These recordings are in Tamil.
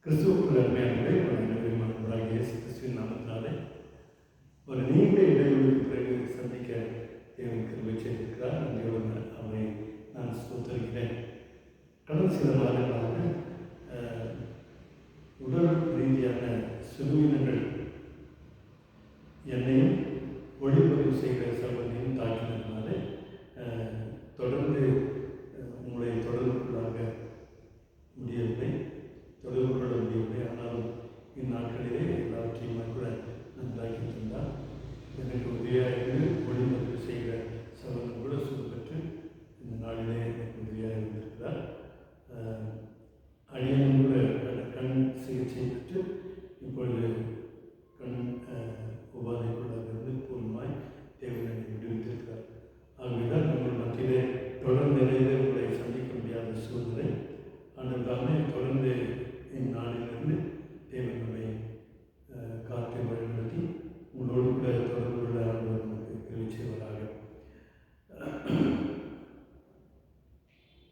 கிறிஸ்துவுக்குள் அருமையானவர்களே, நண்பராக இயேசு கிறிஸ்துவின் நாமத்தினாலே ஒரு நீண்ட இடைவெளிக்கு பிறகு சந்திக்க தேவன் கிருபை செய்திருக்கிறார். நன்றியோடு அவரை நான் ஸ்தோத்திரிக்கிறேன். கடந்த சில மாதங்களாக உடல் ரீதியான சிறுவினங்கள் என்னையும் ஒளிப்பதிவு செய்கிற சகோதரியும் தாக்கினதுனால தொடர்ந்து உங்களை தொடர்பு கொள்ள முடியவில்லை. ஆனாலும் இந்நாட்களிலே எல்லாவற்றையுமே கூட நன்றாக்கி தந்தார். எனக்கு உதவியாக ஒளிப்பதிவு செய்கிற சகோதரன் கூட சுறுபெற்று இந்த நாளிலே எனக்கு உதவியாக இருந்திருக்கிறார். அடியனும் கூட கண் சிகிச்சை பெற்று இப்பொழுது கண் உபாதைக்குள்ளாக பூர்ணமாய் தேவனை விடுவித்திருக்கிறார். ஆகவேதான் உங்கள் மத்தியிலே தொடர்ந்து நிறைய உங்களை சந்திக்க முடியாத சூழ்நிலை. ஆண்டுதாமே தொடர்ந்து இந்நாளிலிருந்து தேவன் நம்மை காத்து வழிநடத்தி உங்களோடு கூட தொடர்பு கொள்ள ஆண்டவர் நமக்கு உதவி செய்வதாக.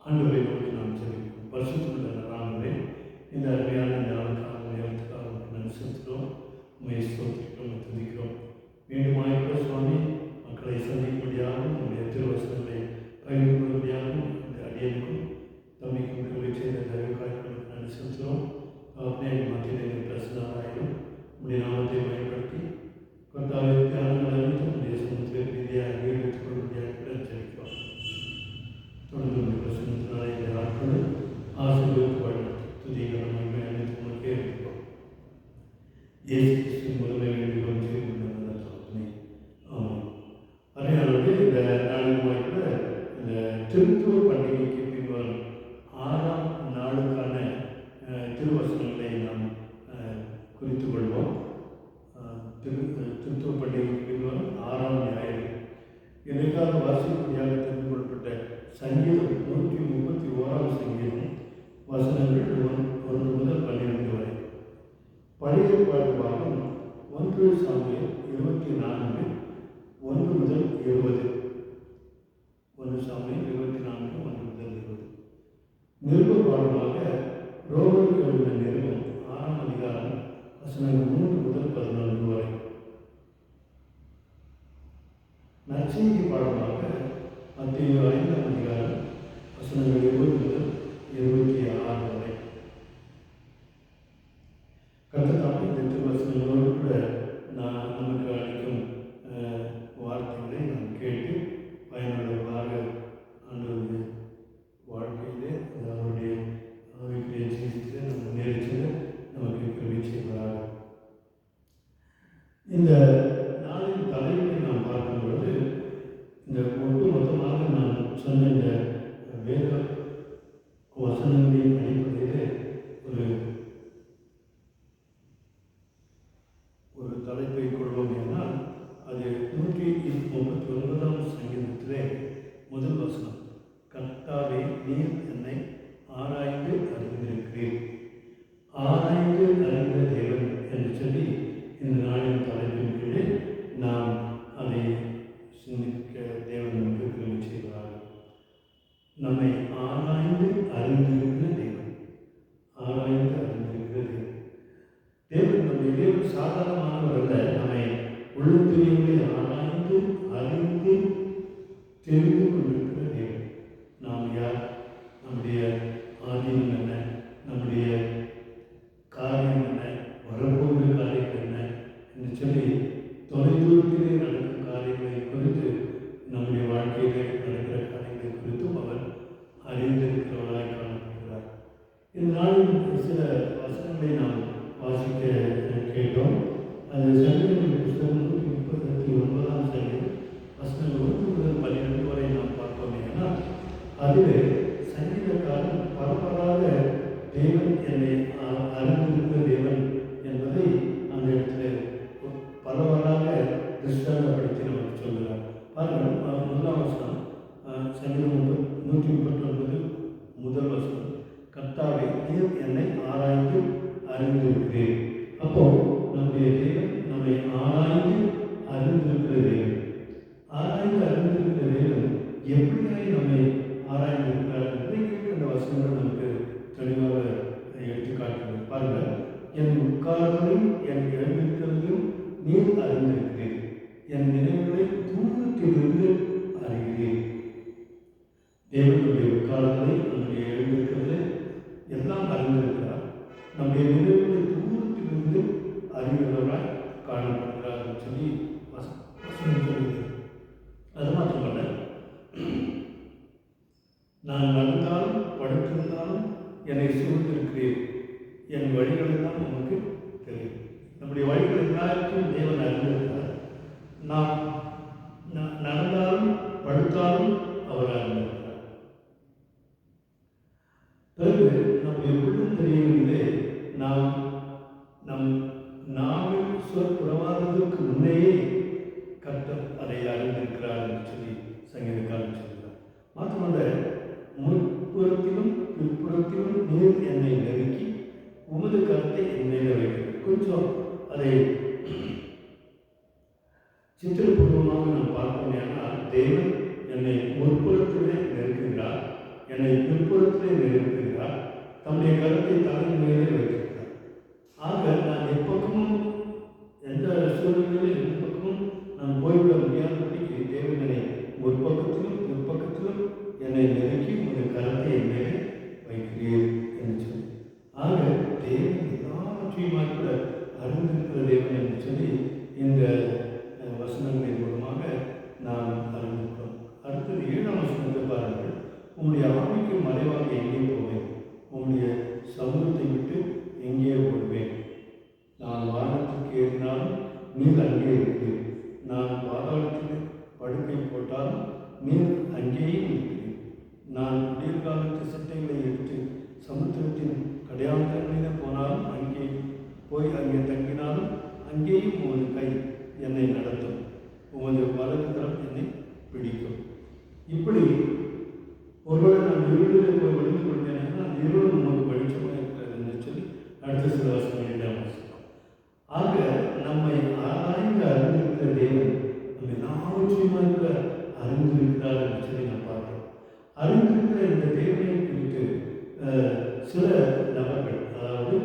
ஆண்டவரை நோக்கி நாம் செல்கிறோம். பரிசுத்தமுள்ள ஆண்டவரே, இந்த அருமையான ஞானக்காக நேரத்துக்காக நன்றி செலுத்துகிறோம். உண்மை ஸ்தோத்திரிக்கிறோம், துதிக்கிறோம். மீண்டுமாய் சுவாமி மக்களை சந்திக்கும்படியாகவும் நம்முடைய திருவசனங்களை பகிர்ந்து கொள்ளும்படியாகவும் இந்த அடியனுக்கும் தம்பிக்கும் கிருபை செய்த தயவுக்காய்களுக்கு நன்றி செலுத்துகிறோம். மத்தியிலே பிரசனாராயும் உடைய நாமத்தை பயன்படுத்தி கர்த்தாவை தியானங்கள் அனைத்தும் உடைய சமூகத்தில் ரீதியாக ஈடுபட்டுக் கொள்ளும்படியாக செலுத்துகிறோம். தொடர்ந்து உடைய பிரசனத்தினாலே இந்த நாட்கள் ஆசீர்வதித்து வழிநடத்தி துதிகளை நன்மை அனைத்து உனக்கே இருக்கிறோம். இயேசு கிறிஸ்துவின் முதன்மை வேண்டுகோள் செய்து கொண்டிருந்தது. ஆமாம், அதனால இந்த நாளுமாய் கூட இந்த திருத்தூர் பண்டிகைக்கு பின்வரும் 6ஆம் நாளுக்கான திருவசனங்களை நாம் குறித்து கொள்வோம். திருத்தூர் பண்டிகைக்கு பின்வரும் 6ஆம் ஞாயிறு இதற்காக வாசிப்படியாக தெரிந்து கொள்ளப்பட்ட சங்கீதம் 131ஆம் சங்கீதம் வசனங்கள் 1 முதல் 12 வரை. பழைய ஏற்பாடு பாகம் 1 சாமுவேல் 24 1 முதல் 20. 1 சாமுவேல் 24 1 முதல் 20. நிருப பாடமாக ரோமருக்கு எழுதின நிருபம் 6ஆம் அதிகாரம் வசனங்கள் 3 முதல் 14 வரை. நற்செய்தி பாடமாக மத்தேயு 5ஆம் அதிகாரம் வசனங்கள் 20 முதல் 26 வரை. கர்த்தர் இந்த திருவசனங்களோடு கூட நமக்கு அளிக்கும் வார்த்தைகளை நாம் கேட்டு பயனுள்ளவர்களாக ஆண்டவருடைய வாழ்க்கையிலே அவருடைய ஆவிக்குரிய ஜீவியத்தில் நம்ம முன்னேறிச்சு நமக்கு கிருபை செய்வார். இந்த நாளின் தலைப்பை நாம் பார்க்கும்பொழுது இந்த ஒட்டுமொத்தமாக நான் சொன்ன இந்த வேத வசனங்களின் அடிப்படையிலே ஒரு தலைப்பை கொள்வோம். என்றால் அது 139ஆம் சங்கீதத்திலே முதல் வசனம், கர்த்தாவே நீர் என்னை ஆராய்ந்து அறிந்திருக்கிறீர். ஆராய்ந்து அறிந்த தேவன் என்று சொல்லி இந்த நாளின் தலைப்பின் கீழே நாம் அதை சிந்திக்க தேவன் நமக்கு கிருபை செய்வார். நம்மை ஆராய்ந்து அறிந்திருக்கிற தேவன், ஆராய்ந்து அறிந்திருக்கிற தேவன். தேவன் நம்முடைய தேவன் சாதாரணமானவர் அல்ல. நம்மை உள்ளத்திலே ஆராய்ந்து அறிந்து தெரிந்து கொண்டிருக்கிற தேவன். நாம் யார், நம்முடைய ஆதீனம் என்ன, நம்முடைய காரியம் என்ன, வரப்போகிற காரியம் என்ன என்று சொல்லி தொலைதூரத்திலே நடக்கும் காரியங்களை குறித்து, நம்முடைய வாழ்க்கையிலே நடக்கிற காரியங்களை குறித்தும் அவர் அறிந்திருக்கிறவராக காணப்படுகிறார். இந்த நாளில் சில வசனங்களை நாம் வாசிக்க கேட்டோம். அது சங்கீதம் புத்தகம் 139ஆம் சங்கீதம் வசனங்கள் 1 முதல் 12 வரை நாம் பார்த்தோம். ஏன்னா அதில் சங்கீதக்காரன் பரபராக தேவன் என்னை அறிந்திருக்கிற தேவன் என்பதை அந்த இடத்துல பரவலாக திருஷ்டாந்தப்படுத்தி நமக்கு சொல்கிறார். பாருங்கள், முதலாம் வசனம் சங்கீதம் 139 முதல் வசனம், கர்த்தாவே நீர் என்னை ஆராய்ந்து அறிந்திருக்கிறேன். அப்போ நம்முடைய தேவன் நம்மை ஆராய்ந்து அறிந்திருக்கிற தேவன். ஆராய்ந்து அறிந்திருக்கிற தேவன் எப்படியாய் நம்மை ஆராய்ந்திருக்கிறார் என்பதை அந்த வசனங்கள் நமக்கு தெளிவாக எடுத்துக்காட்டுகிறது. பாருங்கள், உட்கார்வதையும் என் எழுந்திருக்கிறதையும் நீர் அறிந்திருக்கிறேன். என் நினைவுகளை தூரத்திலிருந்து அறிகிறேன். தேவனுடைய உட்கார்வதை, நம்முடைய எழுந்திருக்கிறது எல்லாம் அறிந்திருக்கிறார். நம்முடைய நினைவுகளை தூரத்திலிருந்து அறிகிறவராய் காணப்படுகிறார் சொல்லி வசனம் சொல்லுகிறது. அது மாத்திரமல்ல, நான் நடந்தாலும் படுத்திருந்தாலும் என்னை சூழ்ந்திருக்கிறேன். என் வழிகளெல்லாம் நமக்கு தெரியும். நம்முடைய வழிகள் எல்லாருக்கும் தேவன் அறிந்திருக்கிறார். நாம் நடந்தாலும் படுத்தாலும் அவர் அறிந்திருக்கிறார். பிறகு நம்முடைய உள்ளம் தெரியவில்லை. நாம் நம் நாவில் புறவாததற்கு முன்னேயே கர்த்தர் அதை அறிந்திருக்கிறார் என்று சொல்லி சங்கீதக்காரன் சொல்கிறார். மாத்திரமல்ல, முற்புறத்திலும் பிற்புறத்திலும் நீர் என்னை நெருக்கி உமது கருத்தை என் மேலே வைக்கிறது. கொஞ்சம் அதை சித்திரப்பூர்வமாக நாம் பார்ப்போம். ஆனால் தேவன் என்னை முற்புறத்திலே நெருக்குகிறார், என்னை பிற்புறத்திலே நெருக்குகிறார், தம்முடைய கருத்தை தலையின் மேலே வைத்திருக்கிறார். ஆக நான் எப்பக்கமும் எந்த சூழ்நிலையிலும் எந்த பக்கமும் நான் போய்விட முடியாதபடிக்கு தேவன் என்னை முற்பக்கத்திலும் பிற்பக்கத்திலும் என்னை நெருக்கி உமது கருத்தை என் மேலே வைக்கிறீர் என்று சொல்லி, ஆக தேவன் எல்லாவற்றையுமாக கூட அறிந்திருக்கிற தேவன் என்று சொல்லி இந்த வசனங்களின் மூலமாக நாம் அறிந்திருக்கிறோம். அடுத்தது 7ஆம் வசனத்தை பாருங்கள். உம்முடைய ஆவிக்கு மறைவாக எங்கே போவேன்? உம்முடைய சமூகத்தை விட்டு எங்கே ஓடுவேன்? நான் வானத்துக்கு ஏறினாலும் நீர் அங்கே இருக்கிறேன். நான் பாதாளத்தில் படுக்கை போட்டாலும் நீர் அங்கேயும் இருக்கிறேன். நான் குளிர்காலத்து சிட்டைகளை எடுத்து சமுத்திரத்தின் கடையாளங்களில் போனாலும் அங்கே தங்கினாலும் அங்கேயும் உமது கை என்னை நடத்தும், உமது வலது கரம் என்னை பிடிக்கும். இப்படி ஒருவேளை நான் இருளில் போய் விழுந்து கொண்டேன், அந்த இருளும் நமக்கு வெளிச்சமாக இருக்கிறது என்று சொல்லி அடுத்த சில வசனங்களில் வாசிக்கிறோம். ஆக நம்மை ஆராய்ந்து அறிந்திருக்கிற தேவன் நம்ம எல்லாவற்றையுமாக அறிந்திருக்கிறார் என்று சொல்லி நாம் பார்க்கிறோம். அறிந்திருக்கிற இந்த தேவனை குறித்து சில நபர்கள், அதாவது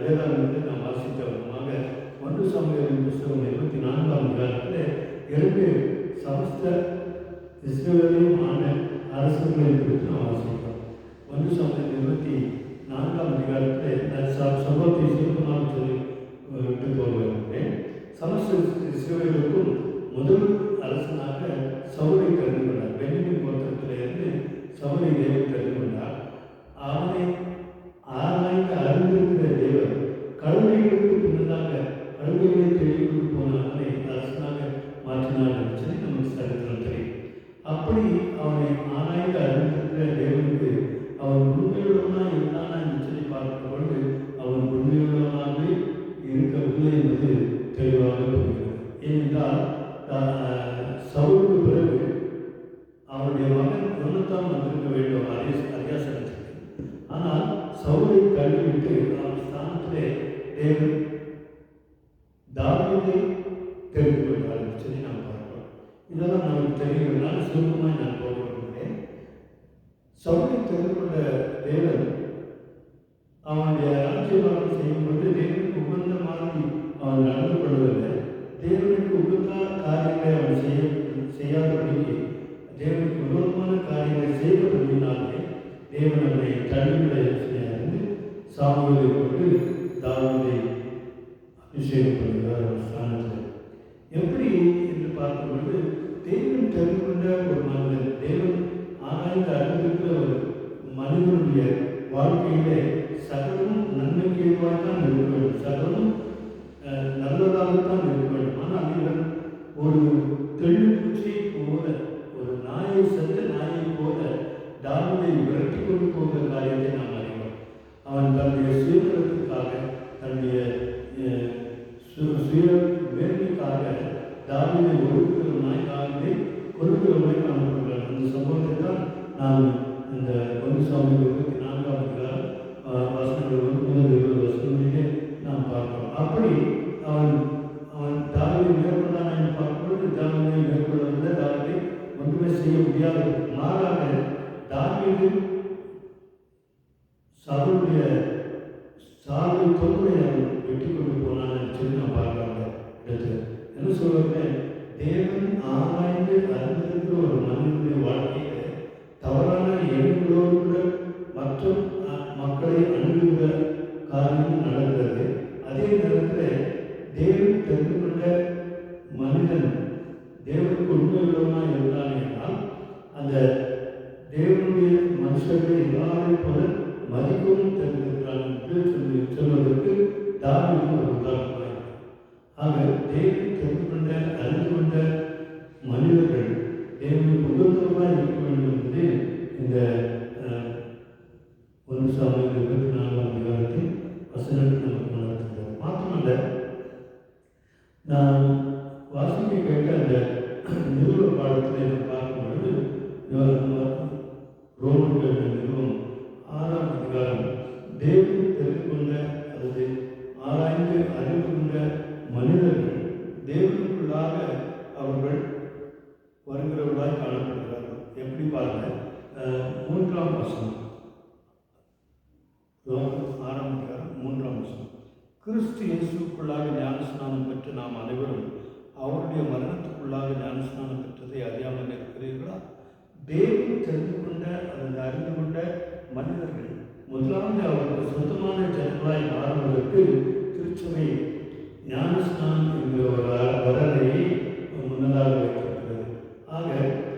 வேதாந்தத்தில் நாம் வாசித்த விதமாக 1 சாமுவேலின் புத்தகம் 24ஆம் அதிகாரத்தில் 2 சமஸ்த இஸ்ரவேலையும் ஆண்ட அரசுகளை குறித்து நாம் வாசிக்கிறோம். 1 சாமுவேல் 24ஆம் அதிகாரத்தில் சம்பவத்தை சுருக்கமாக சொல்லி விட்டு போகிறேன். சமஸ்த இஸ்ரவேலுக்கும் முதல் அரசனாக சவுலை தெரிந்து கொண்டார். பென்யமீன் கோத்திரத்திலிருந்து சவுலை தேவன் தெரிந்து கொண்டார். அவனை ஆராய்ந்து அறிந்திருக்கிற தேவன் கழுதைகளுக்கு பின்னதாக கழுதைகளை தேடிக்கொண்டு போன அவனை அரசனாக மாற்றினார் என்று சொல்லி நமக்கு சரித்திரம் தெரியும். அப்படி அவனை ஆராய்ந்து அறிந்திருக்கிற தேவனுக்கு அவன் உண்மையுள்ளவனாக இருந்தானா என்று சொல்லி பார்க்கும் பொழுது அவன் உண்மையுள்ளவனாகவே இருக்கவில்லை என்பது தெளிவாக புரிகிறது. ஏனென்றால் சவுலுக்கு பிறகு அவனுடைய மகன் யோனத்தான் வந்திருக்க வேண்டும் அரியாசனத்துக்கு. ஆனால் சவுலை தள்ளிவிட்டு அவன் ஸ்தானத்திலே தேவன் தாவீதை தெரிந்து கொண்டார் என்று சொல்லி நாம் பார்க்கிறோம். இதெல்லாம் நமக்கு தெரிகிறதுனால சுருக்கமாக நான் போக விரும்புகிறேன். சவுலை தெரிந்து கொண்ட தேவன் அவனுடைய ராஜ்யபாரம் செய்யும்போது தேவனுக்கு உகந்த மாதிரி அவன் நடந்து கொள்வதில்லை. தேவனுக்கு உகந்த காரியங்களை அவன் செய்யாதபடிக்கு தேவனுக்கு விரோதமான காரியங்களை செய்தபடினாலே தேவன் அவனை தள்ளிவிட யோசனையாயிருந்து சாமுவேலை கொண்டு தாவீதை அபிஷேகம் பண்ணுகிறார் அவர் ஸ்தானத்தில். எப்படி என்று பார்க்கும்பொழுது தேவன் தெரிந்து கொண்ட ஒரு மனிதன், தேவன் ஆராய்ந்து அறிந்திருக்கிற ஒரு மனிதனுடைய வாழ்க்கையிலே சகலமும் நன்மைக்கு ஏதுவாகத்தான் இருக்க வேண்டும், சகலமும் நல்லதாகத்தான் இருக்க வேண்டும். ஆனால் இவன் ஒரு தெள்ளுப்பூச்சியை போல, ஒரு நாயை சென்ற நாயை போல தாவீதை விரட்டி கொண்டு போகிற காரியத்தை நாம் அறிவோம். அவன் தன்னுடைய சுயநலத்துக்காக, தன்னுடைய சுய மேன்மைக்காக தாவீதை ஒடுக்குகிற நாய் தாவீதை கொள்ளுகிறவனை காணப்படுகிறார். அந்த சம்பவத்தை தான் நாம் இந்த 1 சாமுவேல் 24ஆம் அதிகாரம் வசனங்கள் 1-20 வசனங்களிலே நாம் பார்க்கிறோம். அப்படி அவன் தாவீதை மேற்கொண்டான் என்று பார்க்கும்போது தாவீதை மேற்கொள்ளவில்லை, தாவீதை ஒன்றுமே செய்ய முடியாது. மாறாக தாவீது சவுலுடைய சாலை தொல்லை அவன் வெற்றி சொல்றேன், தேவன் ஆராய்ந்து அறிந்திருக்கிற ஒரு மனிதனுடைய வாழ்க்கையில தவறான எண்ணங்களோடு கூட மற்ற மக்களை அணுகுகிற காரியமும் நடக்கிறது. அதே நேரத்தில் தேவன் தெரிந்து கொண்ட மனிதன் தேவனுக்கு உண்மையுள்ளவனாக இருந்தானே என்றால் அந்த தேவனுடைய மனுஷர்களை எல்லாரையும் போல மதிக்கவும் தெரிந்திருக்கிறான் என்று சொல்வதற்கு தாவீது ஒரு உதாரணமாக. ஆக தேவன் தெரிந்து கொண்ட அறிந்து கொண்ட மனிதர்கள் தேவனுக்கு உகந்தவர்களாக இருக்க வேண்டும் என்பது இந்த 1 சாமுவேல் 24ஆம் அதிகாரத்தில் வசனங்கள் நமக்கு நடத்துகிறது. மாத்திரமல்ல, நான் வாசிக்க கேட்ட அந்த நிறுவ பாடத்தில் பார்க்கும் பொழுது ரோமர்கள் நிறுவம் 6ஆம் அதிகாரம் தேவன் தெரிந்து கொண்ட அல்லது ஆராய்ந்து அறிந்து கொண்ட மனிதர்கள் தேவனுக்குள்ளாக அவர்கள் வருகிறவர்களாய் காணப்படுகிறார்கள். எப்படி பாருங்க, 3ஆம் வசனம், 6ஆம் அதிகாரம் 3ஆம் வசனம். கிறிஸ்து இயேசுக்குள்ளாக ஞானஸ்நானம் பெற்று நாம் அனைவரும் அவருடைய மரணத்துக்குள்ளாக ஞானஸ்நானம் பெற்றதை அறியாமல் இருக்கிறீர்களா? தேவன் தெரிந்து கொண்ட அல்லது அறிந்து கொண்ட மனிதர்கள் முதலாவது அவர்கள் சொந்தமான ஜனங்களாய் மாறுவதற்கு திருச்சபை ஞானஸ்நானம் என்கிற ஒரு வரலையை முன்னதாக வைத்திருக்கிறது. ஆக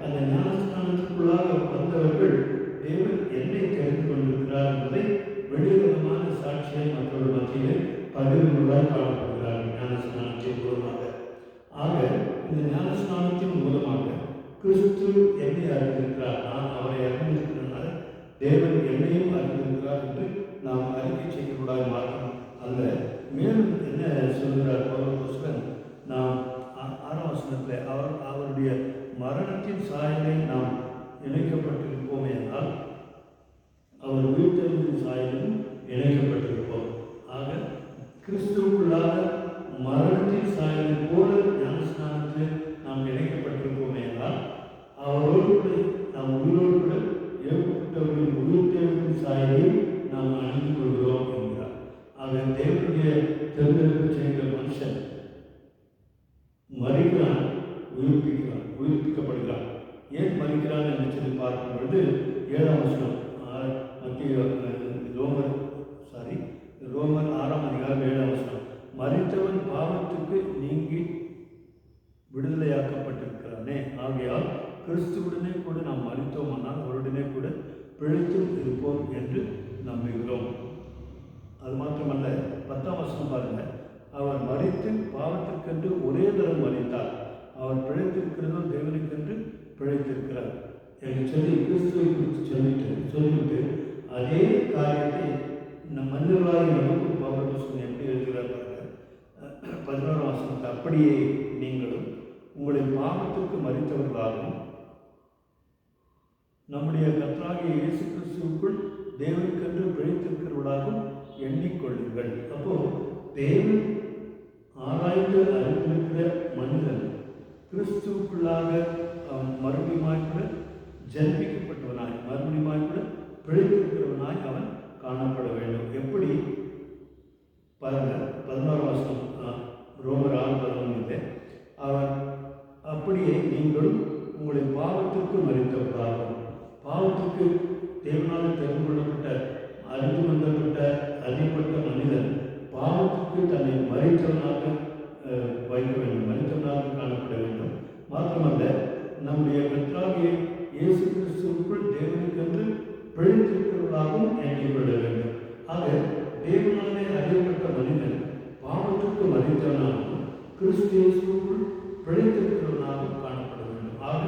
அந்த ஞானஸ்நானத்துக்குள்ளாக வந்தவர்கள் தேவன் என்னை தெரிந்து கொண்டிருக்கிறார் என்பதை வெளியுறமான சாட்சியை மற்றவர்கள் மத்தியில் பகிர்வுகளாய் காணப்படுகிறார்கள் ஞானஸ்நானத்தின் மூலமாக. ஆக இந்த ஞானஸ்நானத்தின் மூலமாக கிறிஸ்து என்னை அறிந்திருக்கிறார், நான் அவரை அறிந்திருக்கிறனால தேவன் என்னையும் அறிந்திருக்கிறார் என்று நாம் அறிக்கை செய்யக்கூடாது மாற்றம் அல்ல. மேலும் என்ன சொல்கிறார் பவுல்? நாம் 6ஆம் வசனத்தில் அவருடைய மரணத்தின் சாயலை நாம் இணைக்கப்பட்டிருப்போம் என்றால் அவர் உயிர்த்தெழுந்தின் சாயலும் இணைக்கப்பட்டிருப்போம். ஆக கிறிஸ்துவுக்குள்ளாக மரணத்தின் சாயலை போல ஞானஸ்நானத்தில் நாம் இணைக்கப்பட்டிருப்போம் என்றால் அவரோடு கூட நாம் உயிரோடு கூட ஏற்பட்டவர்களின் உயிர்த்தெழுந்தின் சாயலையும் நாம் அணிந்து கொள்கிறோம் என்கிறார். ஆக தேவனுடைய தேர்ந்தெடுப்பு செய்கிற மனுஷன் மறிக்கிறான், உயிர்ப்பிக்கப்படுகிறான். ஏன் மறிக்கிறான் என்று சொல்லி பார்க்கும் பொழுது 7ஆம் வசனம் ரோமர் 6ஆம் அதிகாரம் 7ஆம் வசனம். மறித்தவன் பாவத்துக்கு நீங்கி விடுதலையாக்கப்பட்டிருக்கிறானே, ஆகையால் கிறிஸ்துவுடனே கூட நாம் மறித்தோமானால் அவருடனே கூட பிழைத்தும் இருப்போம் என்று நம்புகிறோம். அது மாத்திரமல்ல, 10ஆம் வசனம் பாருங்க, அவர் மறித்து பாவத்திற்கென்று ஒரே தரம் மறித்தார், அவர் பிழைத்திருக்கிறதோ தேவனுக்கென்று பிழைத்திருக்கிறார் என்று சொல்லி கிறிஸ்துவை குறித்து சொல்லிவிட்டு அதே காரியத்தை நம் மனிதர்களாக நமக்கு பவுல் எப்படி எழுதுகிறார் பாருங்க. 11ஆம் வசனத்தை, அப்படியே நீங்களும் உங்களின் பாவத்திற்கு மறித்தவர்களாகவும் நம்முடைய கர்த்தராகிய இயேசு கிறிஸ்துவுக்குள் தேவனுக்கென்று பிழைத்திருக்கிறவர்களாகவும் எண்ணிக்கொள்ளுங்கள். அப்போ தேவன் ஆராய்ந்து அறிந்திருக்கிற மனிதன் கிறிஸ்துவுக்குள்ளாக மறுபடியுமாய் கூட ஜன்மிக்கப்பட்டவனாய் மறுபடியுமாய் கூட பிழைத்திருக்கிறவனாய் அவன் காணப்பட வேண்டும். எப்படி பாருங்க, 11ஆம் வசனம் ரோமர் 6:11 அவர் அப்படியே நீங்களும் உங்களின் பாவத்திற்கு மறித்தவர்களாகும். பாவத்துக்கு தேவனால் தெரிந்து கொள்ளப்பட்ட அறிந்து கொள்ளப்பட்ட அறியப்பட்ட மனிதன் பாவத்துக்கு தன்னை மறித்தவனாக வைக்க வேண்டும், மறித்தவனாக காணப்பட வேண்டும். மாத்திரமல்ல, நம்முடைய கர்த்தராகிய இயேசு கிறிஸ்துவுக்குள் தேவனுக்கென்று பிழைத்திருக்கிறவர்களாகவும் எண்ணிக்கொள்ள வேண்டும். ஆக தேவனாலே அறியப்பட்ட மனிதன் பாவத்துக்கு மறித்தவனாகவும் கிறிஸ்து இயேசுவுக்குள் பிழைத்திருக்கிறவனாகவும் காணப்பட வேண்டும். ஆக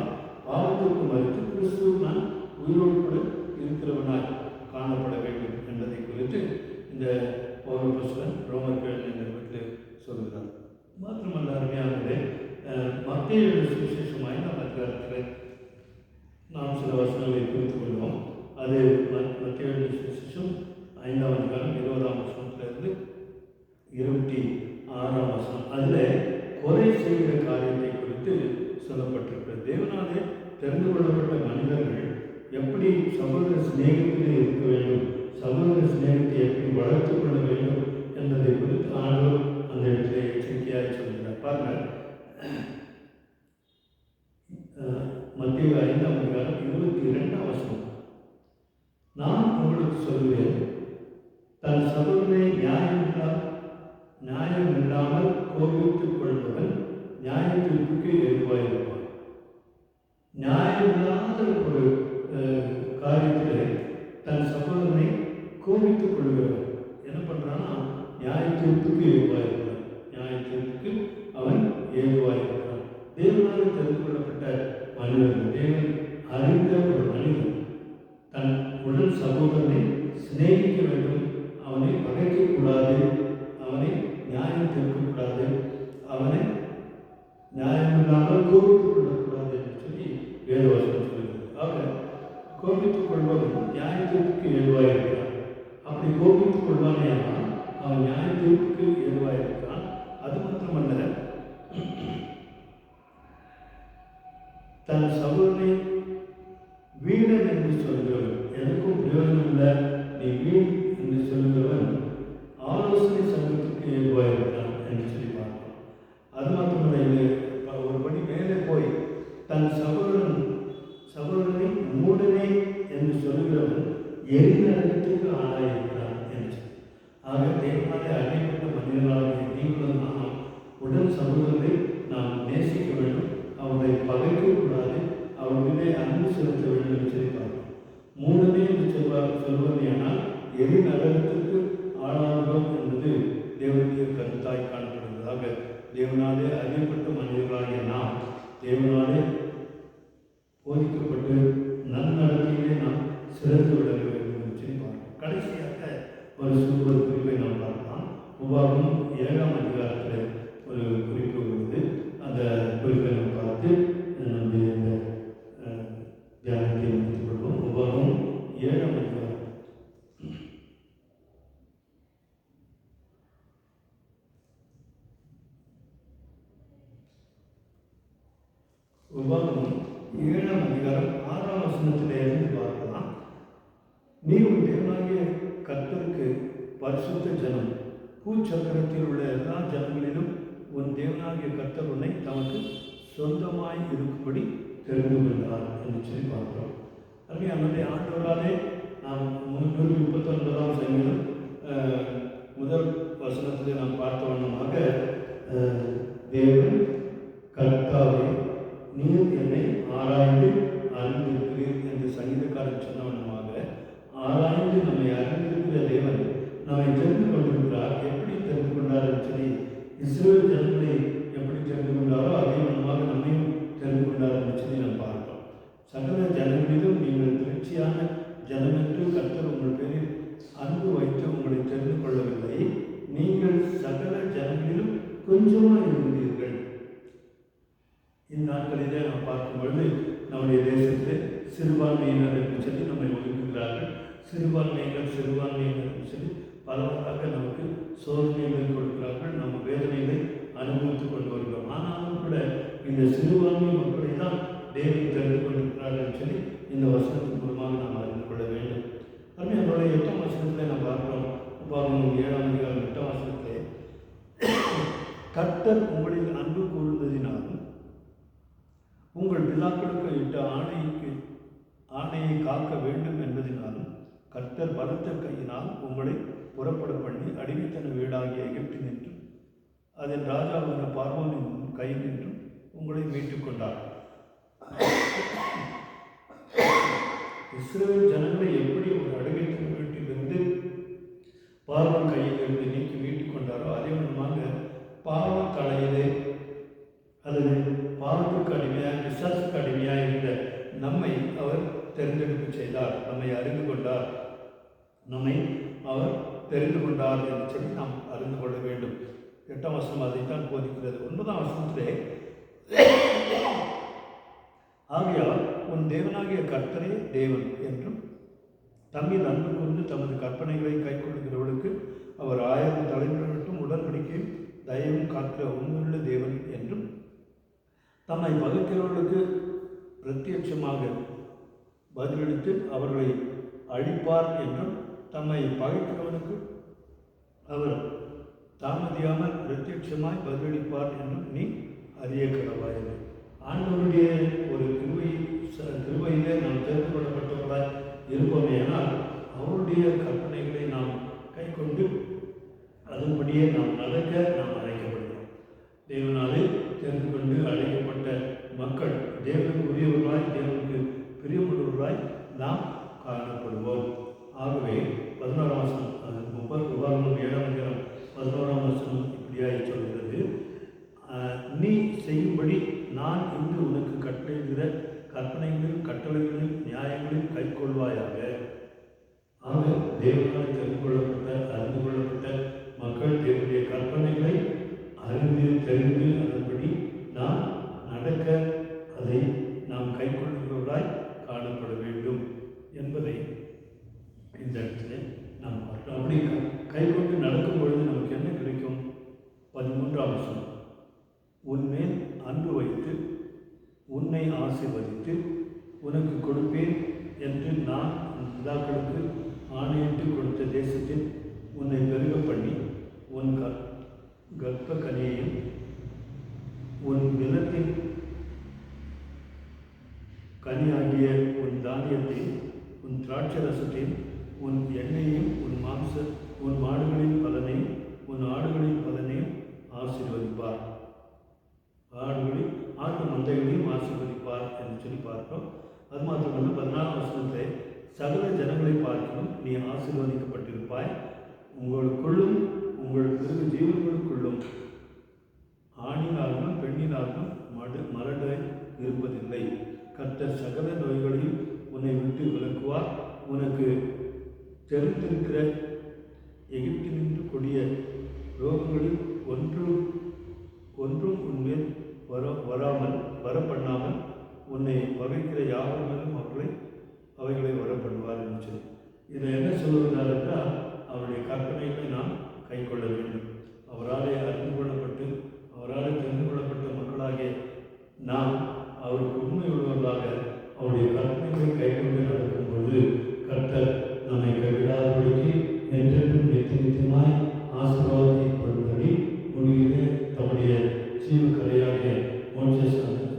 பாவத்துக்கு மறித்து கிறிஸ்துவுடன் உயிரோடு கூட இருக்கிறவனாய் காணப்பட வேண்டும் என்பதை குறித்து இந்த பவுல் ரோமர்கள் நிறுவனத்தில் சொல்கிறார். மாத்திரமல்ல, அருமையானவர்களே, மத்திய சுவிசேஷம் 5ஆம் அதிகாரத்தில் நாம் சில வசனங்களை குறித்துக் கொள்வோம். அது மத்திய சுவிசேஷம் 5ஆம் அதிகாரம் 20ஆம் வசனத்திலிருந்து 26ஆம் வசனம். அதில் கொலை செய்கிற காரியத்தை குறித்து சொல்லப்பட்டிருக்கிறது. தேவனாலே தெரிந்து கொள்ளப்பட்ட மனிதர்கள் எப்படி சகோதர சிநேகத்திலே இருக்க வேண்டும், சகோதர சிநேகத்தை எப்படி வளர்த்துக் கொள்ள வேண்டும் என்பதை குறித்து ஆண்டவர் அந்த இடத்திலே எச்சரிக்கையாக சொல்கிறார். பாருங்கள், மத்திய 5ஆம் அதிகாரம் 22ஆம் வசனம். நான் உங்களுக்கு சொல்கிறேன், தன் சகோதரனை நியாயமில்லாமல் கோபித்துக் கொள்பவன் நியாயத்திற்கு ஏதுவாயிருப்பான். நியாயமில்லாத ஒரு காரியத்தில் தன் சகோதரனை கோபித்துக் கொள்கிறவன் என்ன பண்ணுறான்னா நியாயத்திற்கு ஏதுவாயிருக்கிறான். நியாயத்திற்கு அவன் ஏதுவாயிருக்கிறான். தேவனால் தெரிந்து கொள்ளப்பட்ட மனிதன், தேவன் அறிந்த ஒரு மனிதன் தன் உடல் சகோதரனை சிநேகிக்க வேண்டும், அவனை பகைக்கக்கூடாது, அவனை நியாயம் தீர்க்கக்கூடாது, அவனை நியாயமில்லாமல் கோபித்துக் கொள்ளக்கூடாது என்று சொல்லி வேதவசனம் சொல்கிறது. ஆக கோபித்துக் கொள்பவன் நியாயத்திற்கு ஏதுவாயிருக்கிறான். அப்படி கோபித்துக் கொள்வானேயானால் அவன் நியாயத்திற்கு ஏதுவாயிருக்கிறான். அது மாத்திரமல்ல, தன் சகோதரனை வீணன் என்று சொல்கிறவன், எனக்கும் பிரயோஜனம் இல்லை, நீ வீண் என்று சொல்கிறவன் ஆலோசனை சங்கத்துக்கு ஏதுவாயிருக்கிறான் என்று சொல்லி பார்க்கிறோம். அது மாத்திரமல்ல, ஒருபடி மேலே போய் தன் சகோதரனை மூடனே என்று சொல்கிறவன் எரிநரகத்துக்கு ஆளாயிருக்கிறான் என்று சொல்லி. ஆக தேவனாலே அறியப்பட்ட மனிதர்களாக நீங்களும் நாம் உடல் சகோதரரை நாம் நேசிக்க வேண்டும், அவனை பகைக்கக்கூடாது, அவர்களே அன்பு செலுத்த வேண்டும் என்று சொல்லி பார்க்கிறோம். மூடனே என்று சொல்வதேனால் எரிநரகத்திற்கு ஆளாகிறோம் என்பது தேவனுடைய கருத்தாய் காணப்படுவதாக தேவனாலே அறியப்பட்ட மனிதர்களாகிய நாம் தேவனாலே போதிக்கப்பட்டு நன்னடத்தையிலே நாம் சிறந்து விளங்க வேண்டும் என்று சொல்லி பார்க்கிறோம். கடைசியாக ஒரு குறிப்பை நாம் பார்க்கலாம். உபாகம் 7ஆம் அதிகாரத்தில் ஒரு குறிப்பு உள்ளது. அந்த குறிப்பை நாம் பார்த்து நம்முடைய இந்த தியானத்தை முடித்துக் கொள்வோம். உபாகம் 7ஆம் அதிகாரம். உபாகம் 7ஆம் அதிகாரம் 6ஆம் வசனத்திலே இருந்து பார்க்கலாம். நீ உன் தேவனாகிய கர்த்தருக்கு பரிசுத்த ஜனம், பூச்சக்கரத்தில் உள்ள எல்லா ஜனங்களிலும் உன் தேவனாகிய கர்த்தர் உன்னை தமக்கு சொந்தமாய் இருக்கும்படி தெரிந்து கொண்டார் என்று சொல்லி பார்க்கிறோம். அதுவே நம்முடைய ஆண்டவராலே நாம் 339ஆம் சங்கீதம் முதல் வசனத்தில் நாம் பார்த்த வண்ணமாக தேவன் கர்த்தாவே நீர் என்னை ஆராய்ந்து அறிந்திருக்கிறீர் என்று சங்கீதக்காரன் சொன்ன வண்ணமாக ஆராய்ந்து நம்மை அறிந்திருக்கிற தேவன் நம்மை தெரிந்து கொண்டிருக்கிறார். எப்படி தெரிந்து கொண்டார் என்று சொல்லி இஸ்ரவேல் ஜனங்களை எப்படி தெரிந்து கொண்டாரோ அதே வண்ணமாக நம்மையும் தெரிந்து கொண்டார் என்று சொல்லி நாம் பார்த்தோம். சகல ஜனங்களிலும் நீங்கள் திருச்சியான ஜனமென்று கர்த்தர் உங்கள் பேரில் அன்பு வைத்து உங்களை தெரிந்து கொள்ளவில்லை. நீங்கள் சகல ஜனங்களிலும் கொஞ்சமாக இருந்தீர்கள். இந்நாட்களிலே நாம் பார்க்கும் பொழுது நம்முடைய தேசத்தில் சிறுபான்மையினர் என்று சொல்லி நம்மை ஒதுக்குகிறார்கள். சிறுபான்மையினர் என்று சொல்லி பலவாறாக நமக்கு சோதனைகளை கொடுக்கிறார்கள். நம்ம வேதனைகளை அனுபவித்துக் கொண்டு வருகிறோம். ஆனாலும் கூட இந்த சிறுபான்மை மக்களை தான் தேவன் தெரிந்து கொண்டிருக்கிறார்கள் என்று சொல்லி இந்த வசனத்தின் மூலமாக நாம் அறிந்து கொள்ள வேண்டும். அதுவே நம்மளுடைய 8ஆம் வசனத்தில் நாம் பார்க்கிறோம். உபாகம் 7ஆம் அதிகாரம் 8ஆம் வசனத்திலே கர்த்தர் உங்களில் அன்பு கூர்ந்ததினாலும் உங்கள் பிதாக்களுக்கு இட்ட ஆணையை காக்க வேண்டும் என்பதினாலும் கர்த்தர் பலத்த கையினால் உங்களை புறப்பட பண்ணி அடிமைத்தன வீடாகிய எகிப்தினின்றும் அதன் ராஜாவான பார்வோனின் கையினின்றும் உங்களை மீட்டுக் கொண்டார். இஸ்ரவேல் ஜனங்களை எப்படி ஒரு அடிமைத்தன வீட்டிலிருந்து பார்வோன் கையிலிருந்து நீக்கி மீட்டுக் கொண்டாரோ அதே விதமாக பாவ கலையிலே அல்லது பாவத்துக்கு அடிமையாக விசுவாசுக்கு அடிமையாக இருந்த நம்மை அவர் தெரிந்தெடுப்பு செய்தார், நம்மை அறிந்து கொண்டார், நம்மை அவர் தெரிந்து கொண்டார் என்று சொல்லி நாம் அறிந்து கொள்ள வேண்டும். 8ஆம் வசனம் அதைத்தான் போதிக்கிறது. 9ஆம் வசனத்திலே ஆகையால் உன் தேவனாகிய கர்த்தரே தேவன் என்றும் தம்மில் அன்பு கொண்டு தமது கற்பனைகளை கைக்கொள்கிறவர்களுக்கு அவர் 1000 தலைமுறைகளுக்கும் உடன்படிக்கையும் தயவும் காக்கிற உண்மையுள்ள தேவன் என்றும் தம்மை பகைக்கிறவர்களுக்கு பிரத்யட்சமாக பதிலளித்து அவர்களை அழிப்பார் என்றும் தம்மை பகைக்கிறவனுக்கு அவர் தாமதியாமல் பிரத்யட்சமாய் பதிலளிப்பார் என்றும் நீ அறிய கடவாயில்லை. ஆண்டவருடைய ஒரு கிருபை கிருபையிலே நாம் தெரிந்து கொள்ளப்பட்டவர்களாய் இருப்போமே. ஆனால் அவருடைய கற்பனைகளை நாம் கை கொண்டு அதன்படியே நாம் நடக்க நாம் அழைக்கப்படுகிறோம். தேவனாலே தெரிந்து கொண்டு அழைக்கப்பட்ட மக்கள் தேவனுக்கு உரியவர்களாய், தேவனுக்கு பிரியமுள்ளவர்களாய் நாம் காணப்படுவோம். ஆகவே 11ஆம் வசனம், 7ஆம் அதிகாரம் 11ஆம் வசனம் இப்படியாக சொல்கிறது, நீ செய்யும்படி நான் இன்று உனக்கு கட்டளையிடுகிற கற்பனைகளில் கட்டளைகளில் நியாயங்களில் கை கொள்வாயாக. ஆக தேவனால் தெரிந்து கொள்ளப்பட்ட அறிந்து கொள்ளப்பட்ட மக்கள் தேவனுடைய கற்பனைகளை அறிந்து தெரிந்து அதன்படி நாம் நடக்க அதை நாம் கை கொள்கிறவர்களாய் காணப்பட வேண்டும் என்பதை இந்த இடத்துல நாம் பார்த்தோம். அப்படி கை கொண்டு நடக்கும் பொழுது நமக்கு என்ன கிடைக்கும்? 13ஆம் வசனம், உன்மேல் அன்பு வைத்து உன்னை ஆசீர்வதித்து உனக்கு கொடுப்பேன் என்று நான் பிதாக்களுக்கு ஆணையிட்டு கொடுத்த தேசத்தில் உன்னை பெருக பண்ணி உன் கர்ப்ப கனியையும் உன் நிலத்தின் கனியாகிய உன் தானியத்தையும் உன் திராட்சை ரசத்தையும் உன் எண்ணெயையும் உன் மாடுகளின் பலனையும் உன் ஆடுகளின் பலனையும் ஆசீர்வதிப்பார். ஆட்டு மந்தைகளையும் ஆசீர்வதிப்பார் என்று சொல்லி பார்க்கிறோம். அது மாத்திரமல்ல 14ஆம் வசனத்தை, சகல ஜனங்களை பார்க்கணும் நீ ஆசீர்வதிக்கப்பட்டிருப்பாய், உங்களுக்குள்ளும் உங்கள் பிறகு ஜீவன்களுக்குள்ளும் ஆணினாலும் பெண்ணினாலும் மரடை இருப்பதில்லை. கர்த்தர் சகல நோய்களையும் உன்னை விட்டு விலக்குவார். உனக்கு தெரிந்திருக்கிற எகிப்தினின்று கொடிய ரோகங்களில் ஒன்றும் உன்மேல் வரப்பண்ணாமல் உன்னை வகைக்கிற யாவர்களும் அவைகளை வரப்படுவார் என்று சொல்லி, இதை என்ன சொல்லுவதால் என்றால் அவருடைய கற்பனைகளை நாம் கை கொள்ள வேண்டும். அவராலே அறிந்து கொள்ளப்பட்டு அவரால் தெரிந்து கொள்ளப்பட்ட மக்களாகிய நாம் அவருக்கு உண்மை உள்ளவர்களாக அவருடைய கற்பனைகளை கை கொண்டு நடக்கும் பொழுது கர்த்தர் நம்மை கைவிடாதபடிக்கு என்றென்றும் நித்தியமாய் ஆசீர்வாதத்தை கொள்வதை முடிவிலே தம்முடைய ஜீவக்கரையாகிய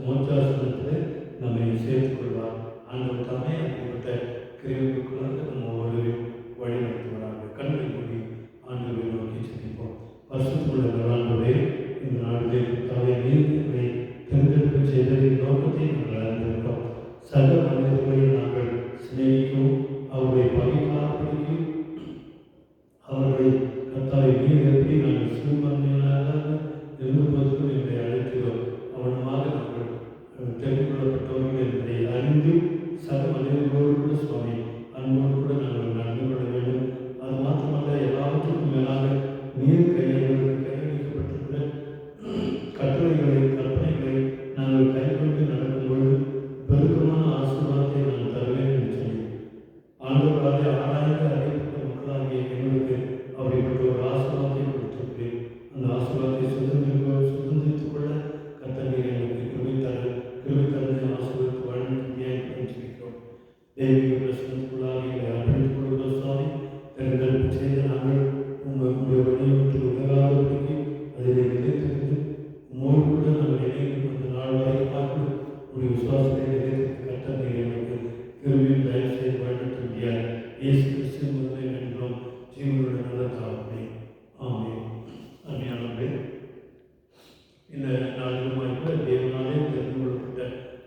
மோட்சாசனத்தில் நம்மை சேர்த்துக் கொள்வார். ஆண்டவர் தாமே அப்படிப்பட்ட கிரியைகளுக்குள்ளாக நம்ம ஒவ்வொருவரையும் வழி நடத்துவராக. கண்களை மூடி ஆண்டவரை நோக்கி சிந்திப்போம். பரிசுத்தமுள்ள ஆண்டவரே, இந்த நாளிலே தலை நீர்களை தேர்ந்தெடுப்பு செய்ததின் நோக்கத்தை நாங்கள் அறிந்திருக்கிறோம். சக மனிதர்களை நாங்கள் சிநேகிக்கவும் அவருடைய பகைக்காரர்களுக்கு அவர்களை கர்த்தாவை நீர் எப்படி நாங்கள் சிறுபான்மையினராக இருந்தபோதும் எங்களை அழைக்கிறோம். அவனமாக நாங்கள் தெரிந்து கொள்ளப்பட்டவர்கள் என்பதை அறிந்து சக மனிதர்களோடு கூட சுவாமி அன்போடு கூட நாங்கள் நடந்து கொள்ள வேண்டும். அது மாத்திரமல்ல, எல்லாவற்றுக்கும் மேலாக நீர் கையளிக்கப்பட்டிருக்கிற கற்பனைகளை நாங்கள் கை கொண்டு நடக்கும்பொழுது பெருக்கமான ஆசீர்வாதத்தை நான் தருவேன் என்று சொல்லி ஆண்டவராலே ஆராய்ந்து அறியப்பட்ட மக்களாகிய எங்களுக்கு அப்படிப்பட்ட ஒரு ஆசீர்வாதத்தை கொடுத்திருக்கிறேன். அந்த ஆசீர்வாதத்தை சுதந்திரித்துக் கொள்ள கர்த்தர் எங்களுக்கு கிருபை தந்து ஆசீர்வதித்து வாழ்ந்திருக்கிறோம். தெய்வீக பிரசனத்துக்குள்ளாக எங்களை அர்ப்பணித்துக் கொள்கிறோம். சுவாமி, தேர்ந்தெடுப்பு செய்த நாங்கள் உங்களுடைய வழிவகுத்தில் உதவாதபடிக்கு அதில் நிலைத்திருந்து உங்களோடு கூட நாங்கள் இணைந்து அந்த நாள் வரை பார்த்து ஒரு விசுவாசத்தை நிலைத்திற்கு கர்த்தர் எங்களுக்கு கிருபையும் தயவு செய்து வழிநடத்த முடியாது. இயேசு கிறிஸ்து முதலில் என்றும் ஜீவனுடைய நல்ல தாழ்மை. ஆமென். அருமையானவர்களே, இந்த நாளிலுமாய் கூட தேவனாலே தெரிந்து கொள்ளப்பட்ட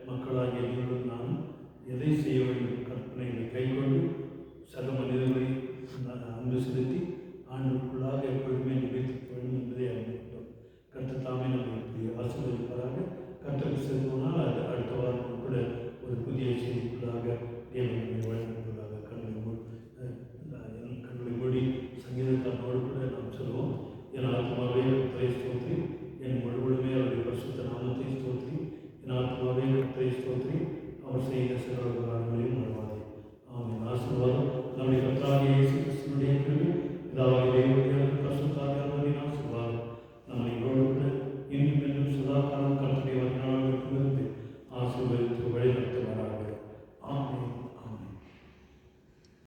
மக்களாகிய நீங்களும் நானும் எதை செய்ய வேண்டும்? கற்பனைகளை கை கொண்டு சக மனிதர்களை அன்பு செலுத்தி ஆண்டுக்குள்ளாக எப்பொழுதுமே நிகழ்த்தி வேண்டும் என்பதை அறிந்திருக்கிறோம். கர்த்தர் தாமே நம்ம இப்படி ஆசீர்வதிப்பாராக. கர்த்தருக்கு செல்வனால் அடுத்த வாரம் கூட ஒரு புதிய செய்திக்குள்ளாக தேவனை வழிநடத்துவதாக. கண்களை மூடி சங்கீதக்காரனோடு கூட நாம் சொல்லுவோம். என் ஆத்மாவே கர்த்தரை ஸ்தோத்திரி, என் முழுவதுமே அவருடைய பரிசுத்த நாமத்தை ஸ்தோத்திரி, என் ஆத்மாவே கர்த்தரை ஸ்தோத்திரி, அவர் செய்த சிறர்களையும் வருவாதே. ஆமென். ஆசீர்வாதம் நம்முடைய கர்த்தராகிய